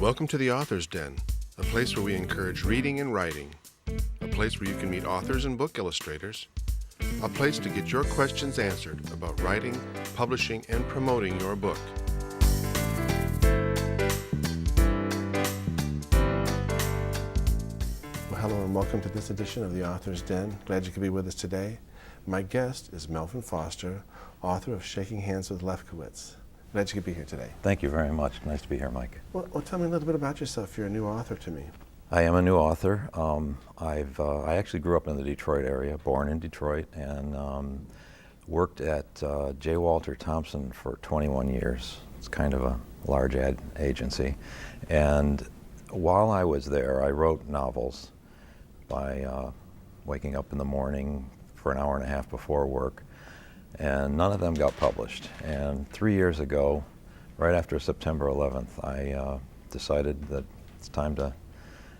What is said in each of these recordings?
Welcome to the Author's Den, a place where we encourage reading and writing, a place where you can meet authors and book illustrators, a place to get your questions answered about writing, publishing, and promoting your book. Well, hello and welcome to this edition of the Author's Den. Glad you could be with us today. My guest is Melvin Foster, author of Shaking Hands with Lefkowitz. Glad you could be here today. Thank you very much. Nice to be here, Mike. Well, tell me a little bit about yourself. You're a new author to me. I am a new author. I actually grew up in the Detroit area, born in Detroit, and worked at J. Walter Thompson for 21 years. It's kind of a large ad agency. And while I was there, I wrote novels by waking up in the morning for an hour and a half before work. And none of them got published. And 3 years ago, right after September 11th, I decided that it's time to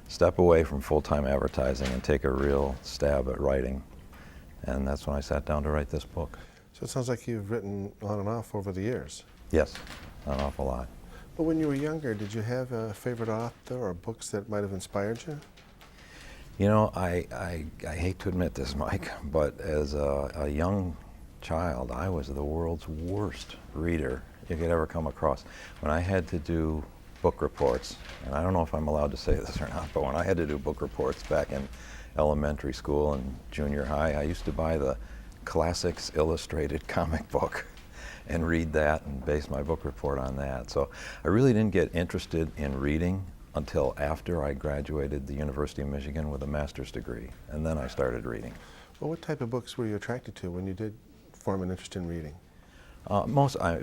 step away from full-time advertising and take a real stab at writing. And that's when I sat down to write this book. So it sounds like you've written on and off over the years. Yes, an awful lot. But when you were younger, did you have a favorite author or books that might have inspired you? You know, I hate to admit this, Mike, but as a young child, I was the world's worst reader you could ever come across. When I had to do book reports, and I don't know if I'm allowed to say this or not, but when I had to do book reports back in elementary school and junior high, I used to buy the Classics Illustrated comic book and read that and base my book report on that. So I really didn't get interested in reading until after I graduated the University of Michigan with a master's degree, and then I started reading. Well, what type of books were you attracted to when you did form an interest in reading?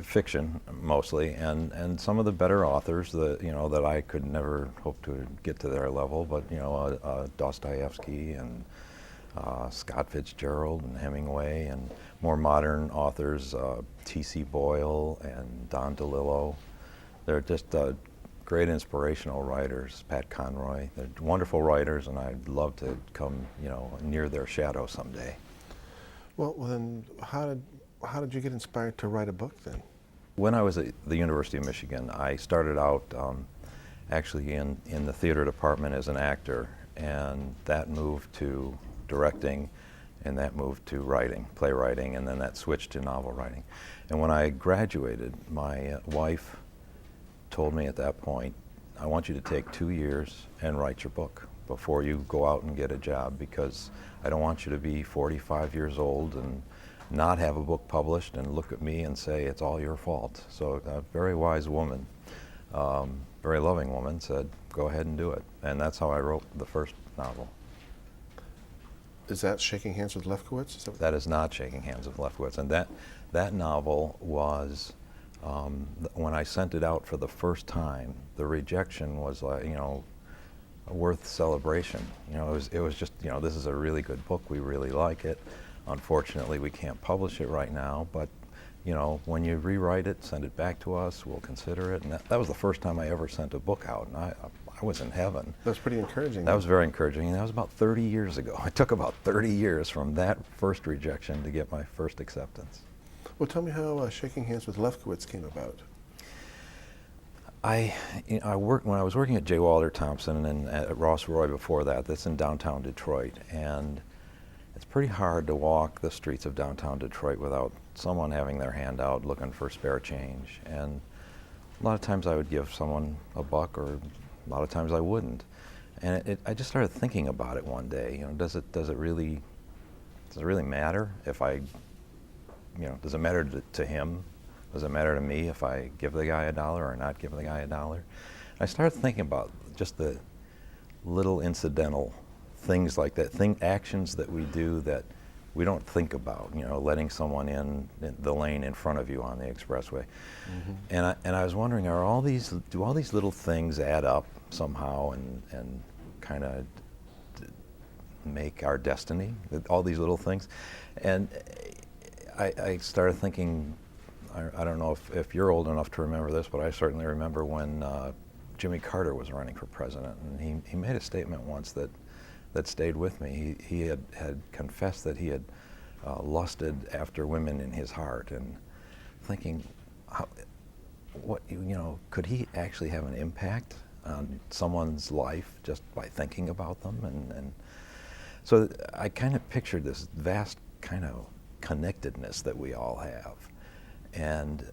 Fiction mostly, and some of the better authors that I could never hope to get to their level, but Dostoevsky and Scott Fitzgerald and Hemingway, and more modern authors, T.C. Boyle and Don DeLillo. They're just great inspirational writers. Pat Conroy. They're wonderful writers, and I'd love to come near their shadow someday. Well, then how did you get inspired to write a book then? When I was at the University of Michigan, I started out actually in the theater department as an actor, and that moved to directing, and that moved to writing, playwriting, and then that switched to novel writing. And when I graduated, my wife told me at that point, I want you to take 2 years and write your book before you go out and get a job, because I don't want you to be 45 years old and not have a book published and look at me and say it's all your fault. So a very wise woman, very loving woman, said, go ahead and do it. And that's how I wrote the first novel. Is that Shaking Hands with Lefkowitz? That is not Shaking Hands with Lefkowitz. And that novel was, when I sent it out for the first time, the rejection was like, worth celebration. It was just, this is a really good book. We really like it. Unfortunately, we can't publish it right now, but when you rewrite it, send it back to us, we'll consider it. And that was the first time I ever sent a book out, and I was in heaven. That's pretty encouraging. That was very encouraging, and that was about 30 years ago. It took about 30 years from that first rejection to get my first acceptance. Well, tell me how Shaking Hands with Lefkowitz came about. When I was working at J. Walter Thompson and at Ross Roy before that, that's in downtown Detroit, and it's pretty hard to walk the streets of downtown Detroit without someone having their hand out looking for spare change. And a lot of times I would give someone a buck, or a lot of times I wouldn't. And I just started thinking about it one day. Does it really matter if I, does it matter to him? Does it matter to me if I give the guy $1 or not give the guy $1? I started thinking about just the little incidental things like that, actions that we do that we don't think about, letting someone in the lane in front of you on the expressway. Mm-hmm. And I was wondering, do all these little things add up somehow and kind of make our destiny, all these little things? And I started thinking, I don't know if you're old enough to remember this, but I certainly remember when Jimmy Carter was running for president, and he made a statement once that stayed with me. He had confessed that he had lusted after women in his heart, and thinking, could he actually have an impact on someone's life just by thinking about them. And so I kind of pictured this vast kind of connectedness that we all have. And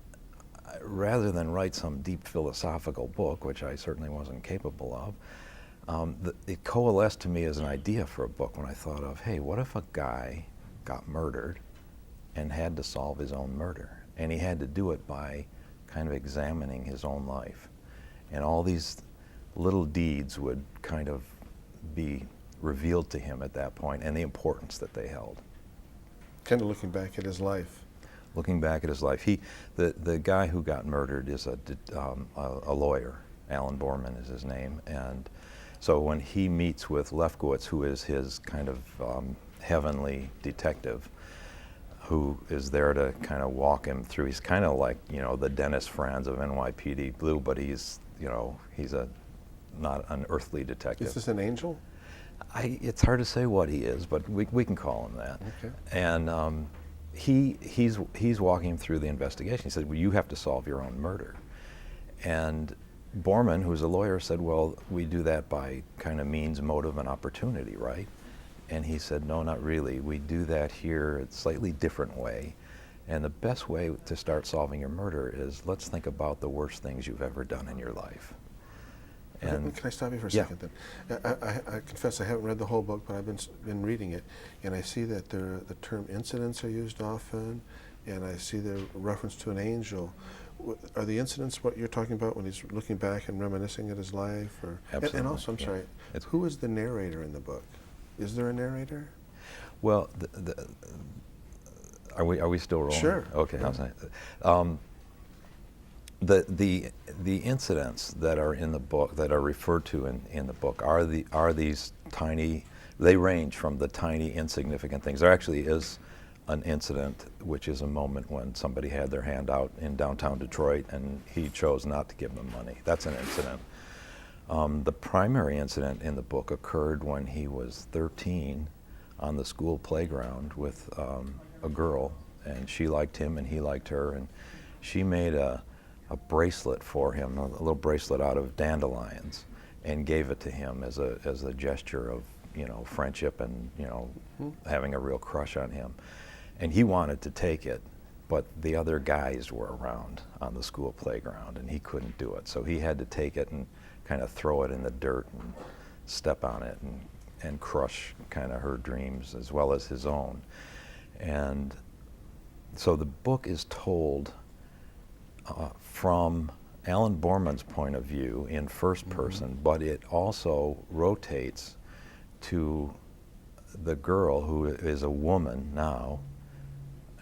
rather than write some deep philosophical book, which I certainly wasn't capable of, it coalesced to me as an idea for a book when I thought of, hey, what if a guy got murdered and had to solve his own murder? And he had to do it by kind of examining his own life. And all these little deeds would kind of be revealed to him at that point, and the importance that they held. Kind of looking back at his life. Looking back at his life. The guy who got murdered is a lawyer. Alan Borman is his name. And so when he meets with Lefkowitz, who is his kind of heavenly detective, who is there to kind of walk him through, he's kind of like, you know, the Dennis Franz of NYPD Blue, but he's, you know, he's not an earthly detective. Is this an angel? It's hard to say what he is, but we can call him that. Okay. And he's walking him through the investigation. He said, well, you have to solve your own murder. And Borman, who's a lawyer, said, well, we do that by kind of means, motive, and opportunity, right? And he said, no, not really. We do that here a slightly different way. And the best way to start solving your murder is, let's think about the worst things you've ever done in your life. And can I stop you for a second then? I confess I haven't read the whole book, but I've been reading it, and I see that the term incidents are used often, and I see the reference to an angel. Are the incidents what you're talking about when he's looking back and reminiscing at his life? Or, Absolutely. And also, I'm sorry, who is the narrator in the book? Is there a narrator? Well, are we still rolling? Sure. Okay. Yeah. The incidents that are in the book, that are referred to in the book, are these tiny. They range from the tiny insignificant things. There actually is an incident, which is a moment when somebody had their hand out in downtown Detroit and he chose not to give them money. That's an incident. The primary incident in the book occurred when he was 13 on the school playground with a girl, and she liked him and he liked her, and she made a bracelet for him, a little bracelet out of dandelions, and gave it to him as a gesture of, you know, friendship and, you know, having a real crush on him. And he wanted to take it, but the other guys were around on the school playground and he couldn't do it. So he had to take it and kind of throw it in the dirt and step on it and crush kind of her dreams as well as his own. And so the book is told from Alan Borman's point of view in first person, but it also rotates to the girl, who is a woman now,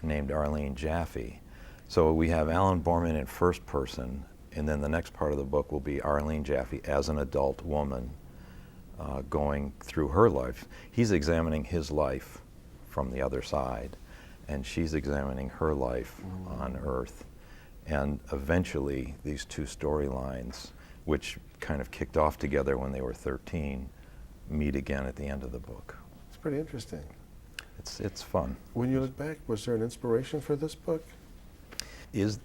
named Arlene Jaffe. So we have Alan Borman in first person, and then the next part of the book will be Arlene Jaffe as an adult woman going through her life. He's examining his life from the other side, and she's examining her life on Earth. And eventually, these two storylines, which kind of kicked off together when they were 13, meet again at the end of the book. It's pretty interesting. It's fun. When you look back, was there an inspiration for this book? Is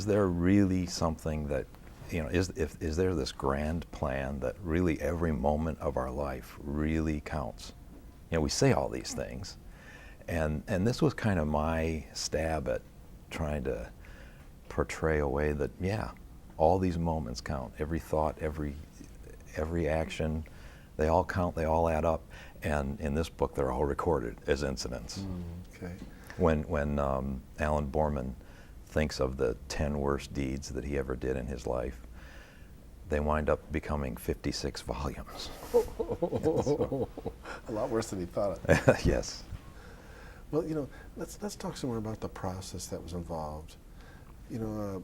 there really something that, you know, is there this grand plan that really every moment of our life really counts? You know, we say all these things, and this was kind of my stab at trying to portray a way that, yeah, all these moments count. Every thought, every action, they all count, they all add up. And in this book, they're all recorded as incidents. Okay. When Alan Borman thinks of the 10 worst deeds that he ever did in his life, they wind up becoming 56 volumes. A lot worse than he thought. Yes. Well, you know, let's talk some more about the process that was involved. You know,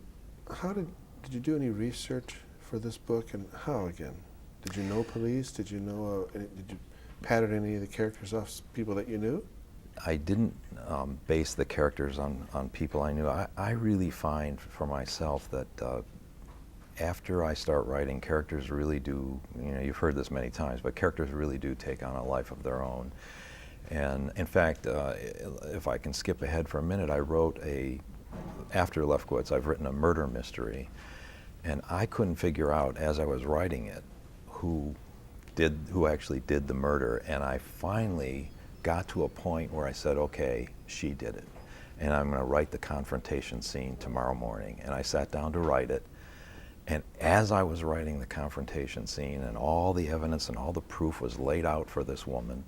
how did you do any research for this book, and how again? Did you know police? Did you know? Did you pattern any of the characters off people that you knew? I didn't base the characters on people I knew. I really find for myself that after I start writing, characters really do, you know, you've heard this many times, but characters really do take on a life of their own. And in fact, if I can skip ahead for a minute, I wrote after Lefkowitz, I've written a murder mystery, and I couldn't figure out as I was writing it who actually did the murder, and I finally got to a point where I said, okay, she did it, and I'm going to write the confrontation scene tomorrow morning. And I sat down to write it, and as I was writing the confrontation scene and all the evidence and all the proof was laid out for this woman,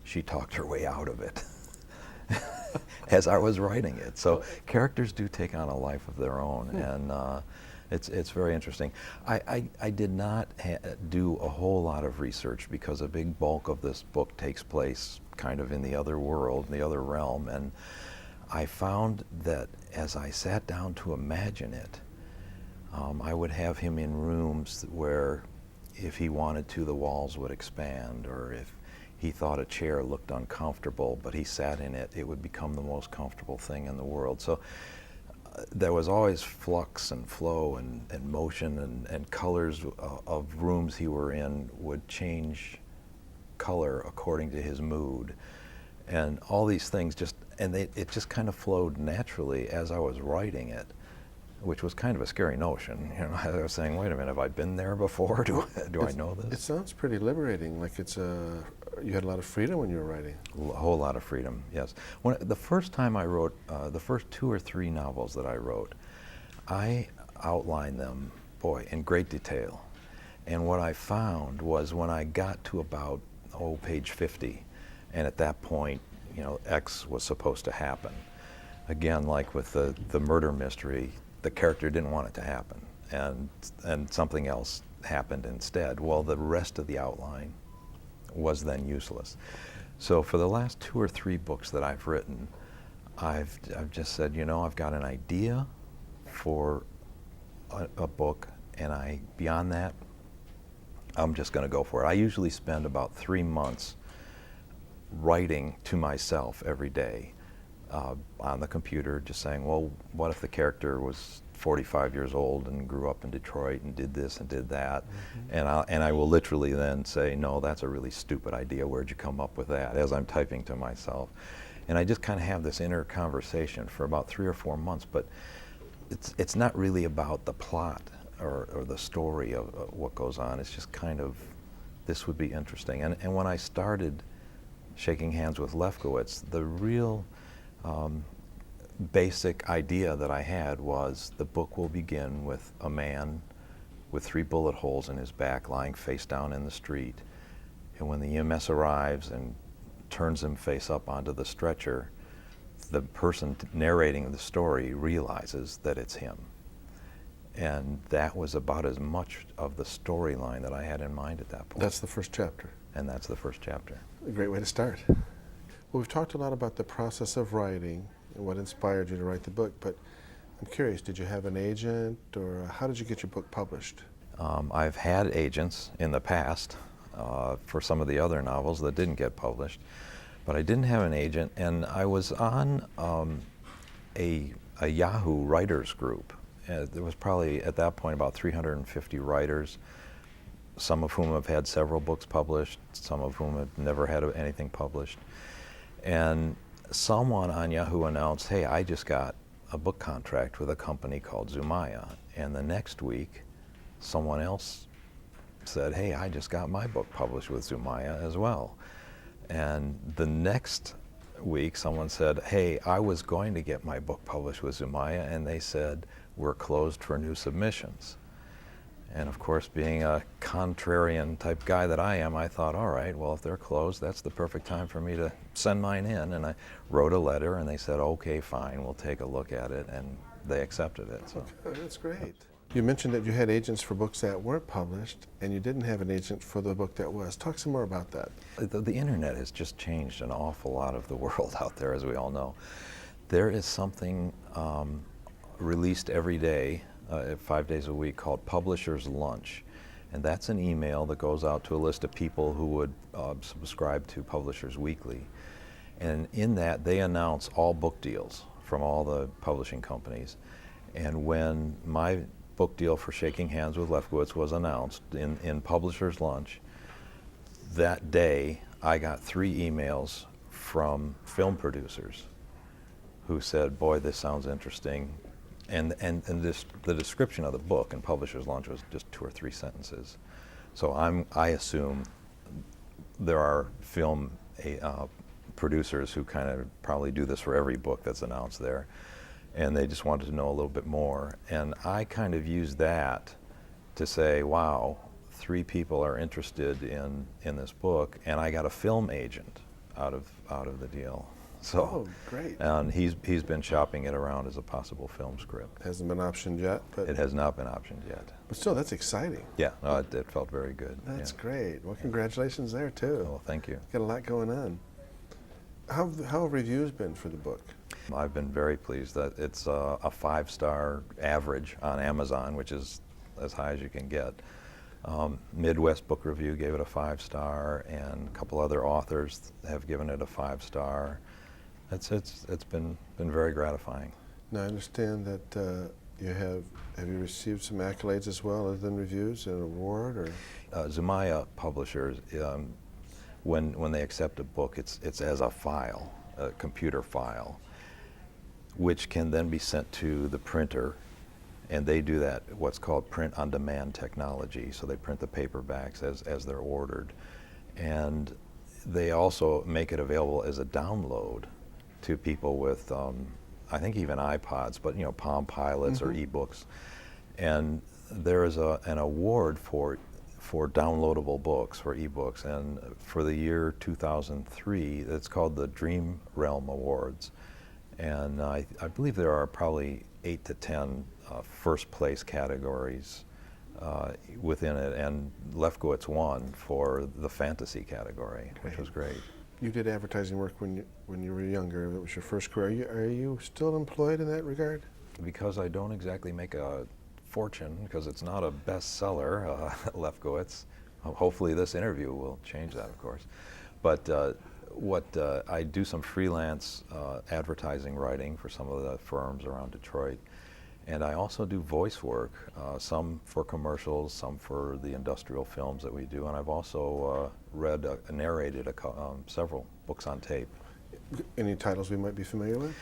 she talked her way out of it as I was writing it. So characters do take on a life of their own, and it's very interesting. I did not do a whole lot of research because a big bulk of this book takes place kind of in the other world, in the other realm, and I found that as I sat down to imagine it, I would have him in rooms where if he wanted to, the walls would expand, or if he thought a chair looked uncomfortable, but he sat in it, it would become the most comfortable thing in the world. So there was always flux and flow and motion, and colors of rooms he were in would change color according to his mood. And all these things it just kind of flowed naturally as I was writing it, which was kind of a scary notion. You know, I was saying, wait a minute, have I been there before? Do I know this? It sounds pretty liberating, like you had a lot of freedom when you were writing. A whole lot of freedom, yes. The first time I wrote, the first 2 or 3 novels that I wrote, I outlined them, boy, in great detail. And what I found was when I got to about, page 50, and at that point, you know, X was supposed to happen. Again, like with the murder mystery, the character didn't want it to happen, and something else happened instead. Well, the rest of the outline was then useless. So for the last 2 or 3 books that I've written, I've just said, you know, I've got an idea for a book, and beyond that, I'm just going to go for it. I usually spend about 3 months writing to myself every day on the computer, just saying, well, what if the character was 45 years old and grew up in Detroit and did this and did that? Mm-hmm. And I will literally then say, no, that's a really stupid idea. Where'd you come up with that? As I'm typing to myself. And I just kind of have this inner conversation for about 3 or 4 months, but it's not really about the plot or the story of what goes on. It's just kind of, this would be interesting. And when I started Shaking Hands with Lefkowitz, the real basic idea that I had was the book will begin with a man with 3 bullet holes in his back lying face down in the street. And when the EMS arrives and turns him face up onto the stretcher, the person narrating the story realizes that it's him. And that was about as much of the storyline that I had in mind at that point. That's the first chapter. And that's the first chapter. A great way to start. Well, we've talked a lot about the process of writing and what inspired you to write the book, but I'm curious, did you have an agent, or how did you get your book published? I've had agents in the past for some of the other novels that didn't get published, but I didn't have an agent, and I was on a Yahoo writers group. There was probably at that point about 350 writers, some of whom have had several books published, some of whom have never had anything published. And someone on Yahoo announced, hey, I just got a book contract with a company called Zumaya. And the next week, someone else said, hey, I just got my book published with Zumaya as well. And the next week, someone said, hey, I was going to get my book published with Zumaya, and they said, we're closed for new submissions. And of course, being a contrarian type guy that I am, I thought, all right, well, if they're closed, that's the perfect time for me to send mine in. And I wrote a letter, and they said, okay, fine, we'll take a look at it, and they accepted it. So okay, that's great. You mentioned that you had agents for books that weren't published, and you didn't have an agent for the book that was. Talk some more about that. The internet has just changed an awful lot of the world out there, as we all know. There is something released every day, 5 days a week, called Publisher's Lunch. And that's an email that goes out to a list of people who would subscribe to Publishers Weekly. And in that, they announce all book deals from all the publishing companies. And when my book deal for Shaking Hands with Lefkowitz was announced in Publisher's Lunch, that day I got 3 emails from film producers who said, boy, this sounds interesting. And the description of the book in Publisher's Lunch was just 2 or 3 sentences. So I assume there are film producers who kind of probably do this for every book that's announced there, and they just wanted to know a little bit more. And I kind of use that to say, wow, 3 people are interested in this book, and I got a film agent out of the deal. So, Oh, great. and he's been shopping it around as a possible film script. Hasn't been optioned yet, but It has not been optioned yet. still, that's exciting. Yeah, no, it felt very good. That's yeah. great. Well, congratulations there too. Well, thank you. Got a lot going on. How have reviews been for the book? I've been very pleased that it's a 5-star average on Amazon, which is as high as you can get. Midwest Book Review gave it a 5-star, and a couple other authors have given it a 5-star. It's been very gratifying. Now, I understand that have you received some accolades as well, other than reviews, an award, or? Zumaya Publishers, when they accept a book, it's as a file, a computer file, which can then be sent to the printer, and they do that, what's called print-on-demand technology. So they print the paperbacks as they're ordered, and they also make it available as a download to people with, I think even iPods, but Palm Pilots or ebooks. And there is an award for downloadable books, for ebooks, and for the year 2003, it's called the Dream Realm Awards. And I believe there are probably 8 to 10 first place categories within it, and Lefkowitz won for the fantasy category, which was great. You did advertising work when you were younger. It was your first career. Are you still employed in that regard? Because I don't exactly make a fortune, because it's not a bestseller, Lefkowitz. Hopefully this interview will change that, of course. But I do some freelance advertising writing for some of the firms around Detroit. And I also do voice work, some for commercials, some for the industrial films that we do. And I've also narrated several books on tape. Any titles we might be familiar with?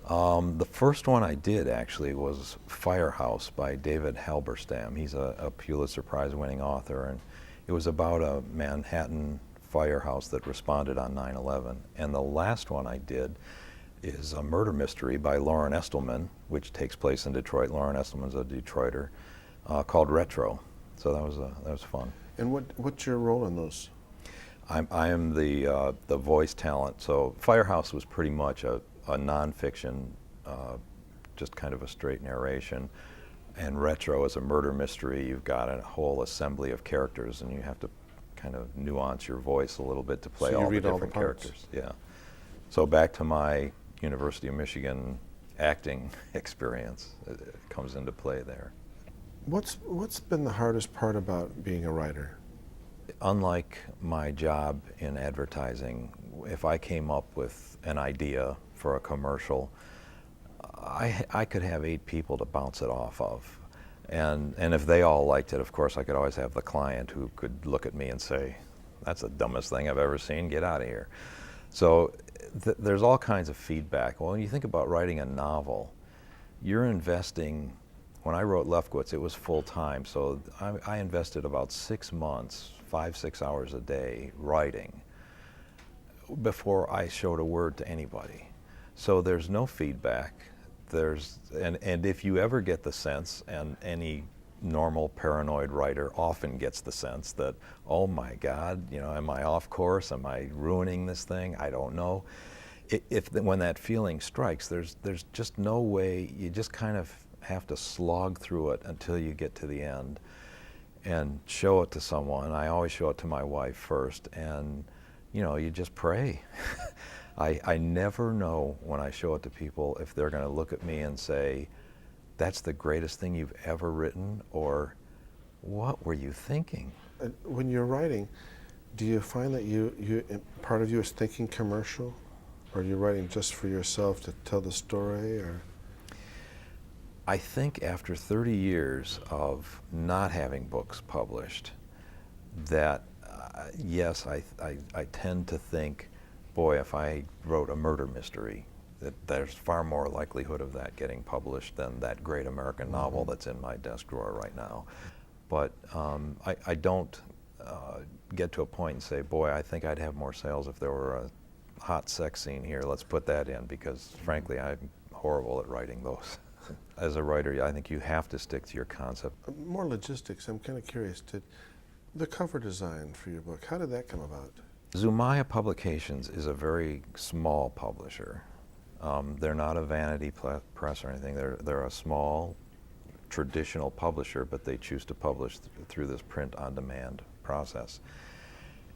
The first one I did actually was Firehouse by David Halberstam. He's a Pulitzer Prize-winning author, and it was about a Manhattan firehouse that responded on 9/11. And the last one I did is a murder mystery by Lauren Estelman, which takes place in Detroit. Lauren Estelman's a Detroiter, called Retro. So that was fun. And what's your role in those? I am the voice talent. So Firehouse was pretty much a nonfiction, just kind of a straight narration. And Retro is a murder mystery. You've got a whole assembly of characters, and you have to kind of nuance your voice a little bit to play all the different characters. Yeah. So back to my University of Michigan acting experience, it comes into play there. What's been the hardest part about being a writer? Unlike my job in advertising, if I came up with an idea for a commercial, I could have 8 people to bounce it off of. And if they all liked it, of course, I could always have the client who could look at me and say, that's the dumbest thing I've ever seen, get out of here. So there's all kinds of feedback. Well, when you think about writing a novel, you're investing, when I wrote Lefkowitz, it was full time, so I invested about 6 months, 5-6 hours a day writing before I showed a word to anybody. So there's no feedback. And if you ever get the sense, and any normal paranoid writer often gets the sense that, oh my God, am I off course? Am I ruining this thing? I don't know. When that feeling strikes, there's just no way. You just kind of have to slog through it until you get to the end and show it to someone. I always show it to my wife first, and you just pray. I never know when I show it to people if they're going to look at me and say, that's the greatest thing you've ever written, or what were you thinking? When you're writing, do you find that part of you is thinking commercial, or are you writing just for yourself to tell the story? Or I think after 30 years of not having books published, that yes, I tend to think, boy, if I wrote a murder mystery, that there's far more likelihood of that getting published than that great American novel that's in my desk drawer right now. But I don't get to a point and say, boy, I think I'd have more sales if there were a hot sex scene here. Let's put that in, because frankly, I'm horrible at writing those. As a writer, I think you have to stick to your concept. More logistics, I'm kind of curious. The cover design for your book, how did that come about? Zumaya Publications is a very small publisher. They're not a vanity press or anything. They're a small, traditional publisher, but they choose to publish through this print-on-demand process.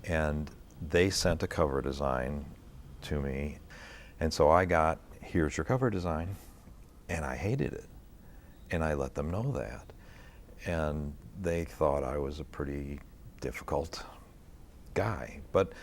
And they sent a cover design to me, and so I got, here's your cover design, and I hated it. And I let them know that. And they thought I was a pretty difficult guy. But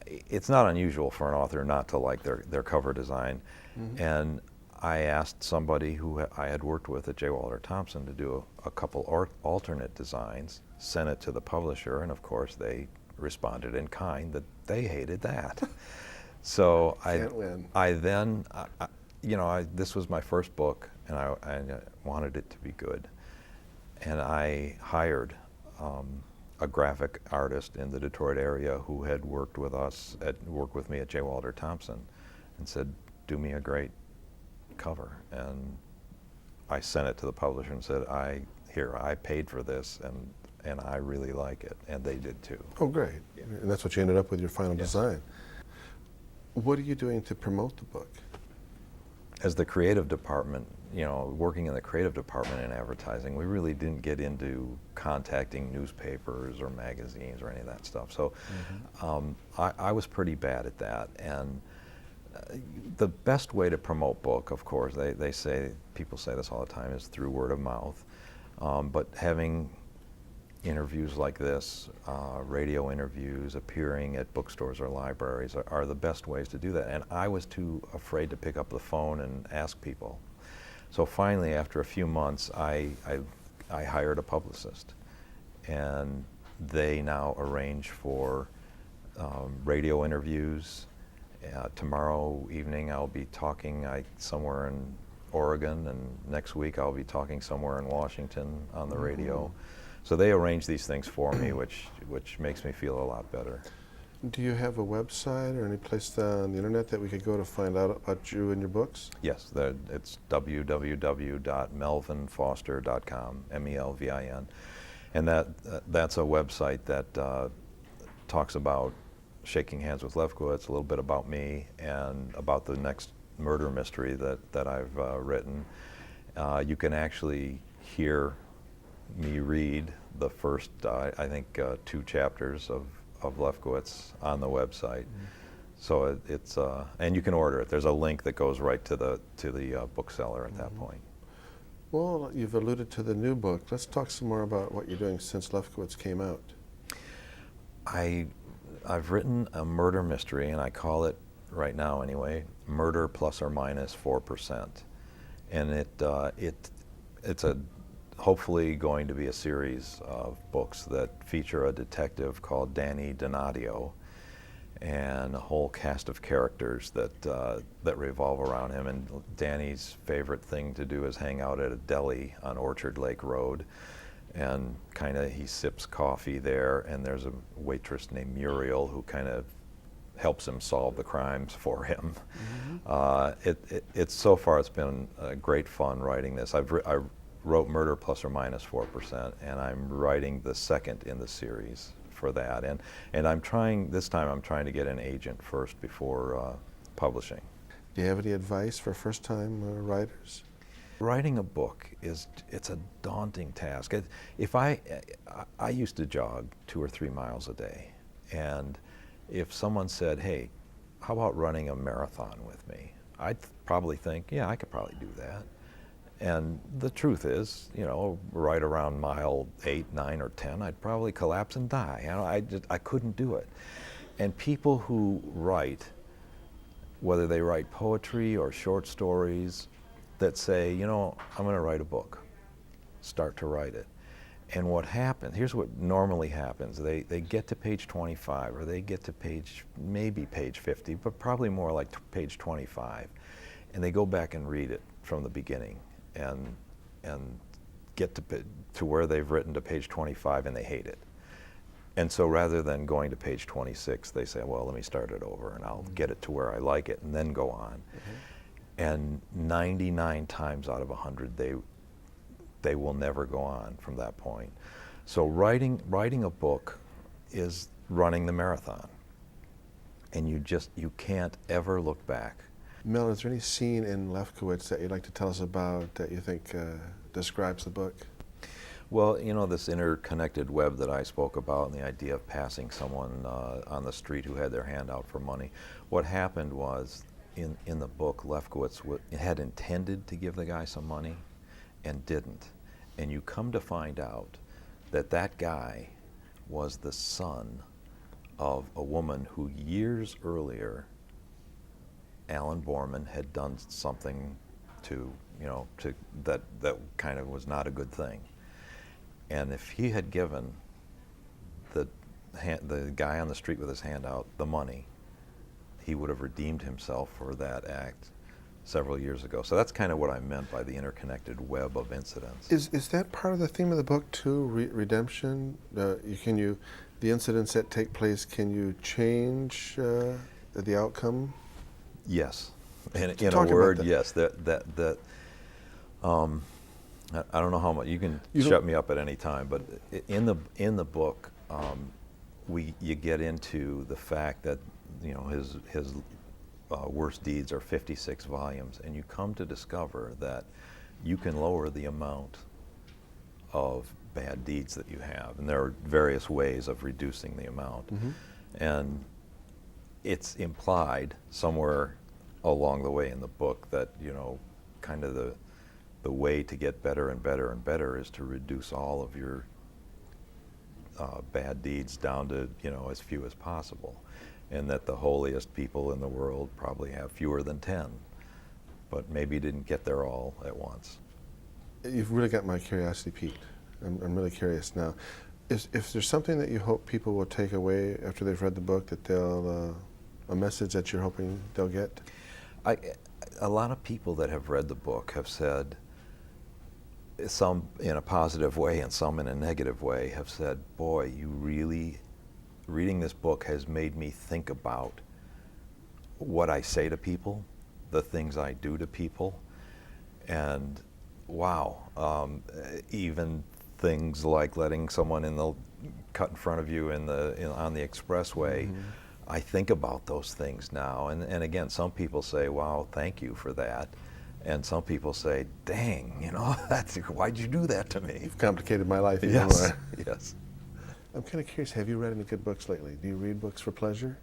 it's not unusual for an author not to like their cover design. Mm-hmm. And I asked somebody who I had worked with at J. Walter Thompson to do a couple alternate designs, sent it to the publisher, and of course they responded in kind that they hated that. So I then, this was my first book, and I wanted it to be good. And I hired a graphic artist in the Detroit area who had worked with me at J. Walter Thompson, and said, do me a great cover. And I sent it to the publisher and said, I paid for this, and I really like it. And they did too. Oh, great. Yeah. And that's what you ended up with, your final Yes. design. What are you doing to promote the book? As the creative department, working in the creative department in advertising, we really didn't get into contacting newspapers or magazines or any of that stuff. So I was pretty bad at that. And the best way to promote book, of course, people say this all the time, is through word of mouth. But having interviews like this, radio interviews, appearing at bookstores or libraries are the best ways to do that. And I was too afraid to pick up the phone and ask people. So finally, after a few months, I hired a publicist. And they now arrange for radio interviews. Tomorrow evening I'll be talking somewhere in Oregon, and next week I'll be talking somewhere in Washington on the radio. So they arrange these things for me, which makes me feel a lot better. Do you have a website or any place on the internet that we could go to find out about you and your books? Yes, it's www.melvinfoster.com, MELVIN. And that's a website that talks about Shaking Hands with Lefkowitz, a little bit about me, and about the next murder mystery that I've written. You can actually hear me read the first, I think, 2 chapters of Lefkowitz on the website. So it's and you can order it. There's a link that goes right to the bookseller at that point. Well, you've alluded to the new book. Let's talk some more about what you're doing since Lefkowitz came out. I've written a murder mystery, and I call it, right now anyway, Murder Plus or Minus 4%. And it's hopefully going to be a series of books that feature a detective called Danny Donadio, and a whole cast of characters that revolve around him. And Danny's favorite thing to do is hang out at a deli on Orchard Lake Road, and he sips coffee there, and there's a waitress named Muriel who kind of helps him solve the crimes for him. It's so far it's been great fun writing this. I wrote Murder Plus or Minus 4%, and I'm writing the second in the series for that. And I'm trying to get an agent first before publishing. Do you have any advice for first-time writers? Writing a book it's a daunting task. I used to jog 2 or 3 miles a day, and if someone said, hey, how about running a marathon with me? I'd probably think, yeah, I could probably do that. And the truth is, right around mile 8, 9, or 10, I'd probably collapse and die. I couldn't do it. And people who write, whether they write poetry or short stories, that say, I'm going to write a book, start to write it. And what happens, here's what normally happens. They get to page 25, or they get to maybe page 50, but probably more like page 25. And they go back and read it from the beginning, and get to where they've written to page 25, and they hate it. And so rather than going to page 26, they say, well, let me start it over and I'll get it to where I like it and then go on. And 99 times out of 100, they will never go on from that point. So writing a book is running the marathon. And you can't ever look back. Mel, is there any scene in Lefkowitz that you'd like to tell us about that you think describes the book? Well, you know, this interconnected web that I spoke about and the idea of passing someone on the street who had their hand out for money. What happened was, in the book, Lefkowitz had intended to give the guy some money and didn't. And you come to find out that that guy was the son of a woman who years earlier, Alan Borman had done something to that kind of was not a good thing. And if he had given the guy on the street with his hand out the money, he would have redeemed himself for that act several years ago. So that's kind of what I meant by the interconnected web of incidents. Is that part of the theme of the book too? Redemption? The incidents that take place, can you change the outcome? Yes, in a word, yes. I don't know how much you can shut me up at any time, but in the book, you get into the fact that his worst deeds are 56 volumes, and you come to discover that you can lower the amount of bad deeds that you have, and there are various ways of reducing the amount. And it's implied somewhere along the way in the book that kind of the way to get better and better and better is to reduce all of your bad deeds down to as few as possible, and that the holiest people in the world probably have fewer than 10, but maybe didn't get there all at once. You've really got my curiosity piqued. I'm really curious now. If there's something that you hope people will take away after they've read the book, that they'll a message that you're hoping they'll get? A lot of people that have read the book have said, some in a positive way and some in a negative way, have said, boy, reading this book has made me think about what I say to people, the things I do to people, and wow, even things like letting someone cut in front of you on the expressway. I think about those things now, and again, some people say, wow, thank you for that. And some people say, dang, why'd you do that to me? You've complicated my life even Yes. more. Yes. I'm kind of curious, have you read any good books lately? Do you read books for pleasure?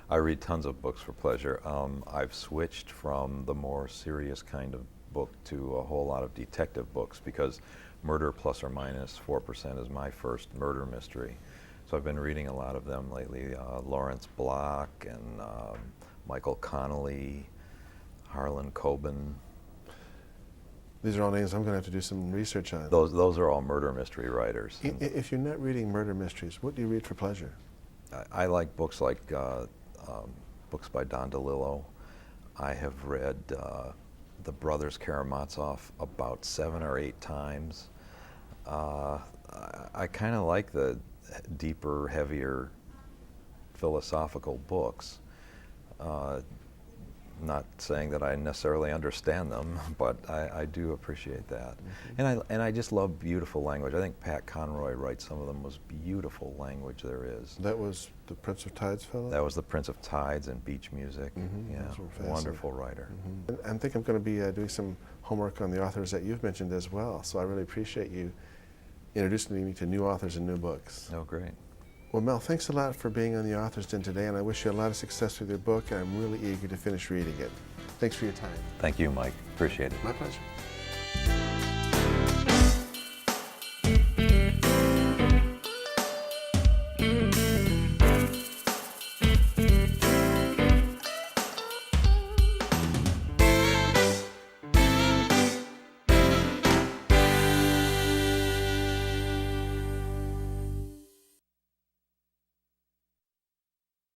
I read tons of books for pleasure. I've switched from the more serious kind of book to a whole lot of detective books, because Murder Plus or Minus 4% is my first murder mystery. So I've been reading a lot of them lately. Lawrence Block and Michael Connelly, Harlan Coben. These are all names I'm going to have to do some research on. Those are all murder mystery writers. If you're not reading murder mysteries, what do you read for pleasure? I like books like books by Don DeLillo. I have read The Brothers Karamazov about 7 or 8 times. I kind of like the deeper, heavier philosophical books. Not saying that I necessarily understand them, but I do appreciate that. And I just love beautiful language. I think Pat Conroy writes some of the most beautiful language there is. That was the Prince of Tides fellow? That was the Prince of Tides and Beach Music. Yeah, wonderful writer. I think I'm going to be doing some homework on the authors that you've mentioned as well, so I really appreciate you introducing me to new authors and new books. Oh, great. Well, Mel, thanks a lot for being on the Author's Den today, and I wish you a lot of success with your book, and I'm really eager to finish reading it. Thanks for your time. Thank you, Mike. Appreciate it. My pleasure.